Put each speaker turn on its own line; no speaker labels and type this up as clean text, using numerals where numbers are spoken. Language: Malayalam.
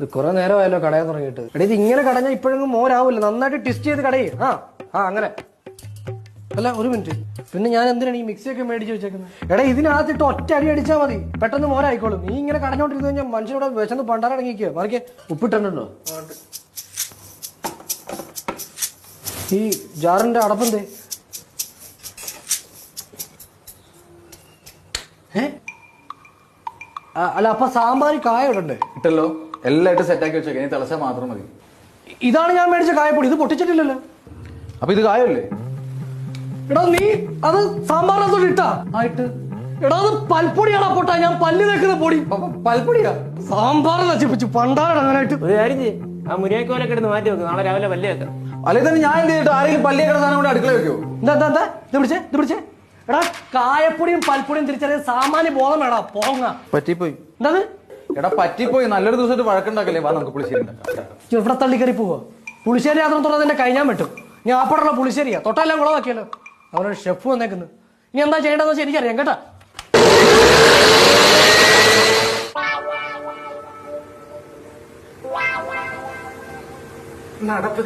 ഇത് കുറെ നേരമായല്ലോ കടയാൻ തുടങ്ങിയിട്ട്. എടാ ഇത് ഇങ്ങനെ കടഞ്ഞാൽ ഇപ്പോഴെങ്കിലും മോരാവില്ല. നന്നായിട്ട് ട്വിസ്റ്റ് ചെയ്ത് കടയേ. അങ്ങനെ അല്ല ഒരു മിനിറ്റ്. പിന്നെ ഞാൻ എന്തിനാണ് ഈ മിക്സിയൊക്കെ മേടിച്ച് വെച്ചേക്കുന്നത്? എടാ ഇതിനകത്തിട്ട് ഒറ്റ അടി അടിച്ചാൽ മതി, പെട്ടെന്ന് മോരായിക്കോളും. നീ ഇങ്ങനെ കടഞ്ഞോണ്ടിരുന്നു കഴിഞ്ഞാൽ മനുഷ്യനോട് വിശന്ന് പണ്ടാറടങ്ങിക്കുക. മറിക്ക് ഉപ്പിട്ടുണ്ടല്ലോ. ഈ ജാറിന്റെ അടപ്പെന്തേ? അല്ല അപ്പൊ സാമ്പാർ കായ ഇടണ്ടേ?
ഇട്ടല്ലോ, എല്ലാം ഇട്ട് സെറ്റാക്കി വെച്ചേക്കെ. ഇനി തിളച്ചാൽ മാത്രം മതി.
ഇതാണ് ഞാൻ മേടിച്ച കായപ്പൊടി. ഇത് പൊട്ടിച്ചിട്ടില്ലല്ലോ.
അപ്പൊ ഇത് കായല്ലേ?
എടാ നീ അത് സാമ്പാറിനകത്തോട്ട് ഇട്ടാ ആയിട്ട്. എടാ അത് പൽപ്പൊടിയാണോ പൊട്ടാ? ഞാൻ പല്ല് വെക്കുന്ന പൊടി. പൽപ്പൊടിയാ സാമ്പാർ നശിപ്പിച്ചു പണ്ടാറടങ്ങാനായിട്ട്.
ഒരു കാര്യം ചെയ്യ്, ആ മുരിങ്ങക്കോലൊക്കെ എടുത്ത് മാറ്റി വെക്കും. നാളെ രാവിലെ പല്ല് വെക്കാം.
അല്ലെങ്കിൽ തന്നെ ഞാൻ എന്ത് ചെയ്തിട്ട് ആരെങ്കിലും പല്ലിയേക്കട സാധനം കൊണ്ട് അടുക്കള വെക്കോ?
എന്താ ഇത് പിടിച്ചേ. എടാ കായപ്പൊടിയും പൽപ്പൊടിയും തിരിച്ചറിയാൻ സാമാന്യ ബോധം വേടാ. പോങ്ങ
പറ്റിപ്പോയി.
എന്താ
എടാ പറ്റിപ്പോയി. നല്ലൊരു ദിവസമായിട്ട് വഴക്കുണ്ടാക്കല്ലേ. വാ നമുക്ക് പുളിശ്ശേരി ഉണ്ടാക്കാം.
ഇവിടെ തള്ളിക്കറി പോവാ. പുളിശ്ശേരി ആദ്യം തുറന്നതിന്റെ കഴിഞ്ഞാൻ പറ്റും. ഞാൻ ആപ്പടുള്ള പുളിശ്ശേരിയാ. തൊട്ടെല്ലാം കുളമാക്കിയല്ലോ. അവനൊരു ഷെഫ് വന്നേക്കുന്നു. ഇനി എന്താ ചെയ്യേണ്ടതെന്ന് വെച്ചാൽ എനിക്കറിയാം കേട്ടാ. നടപ്പ്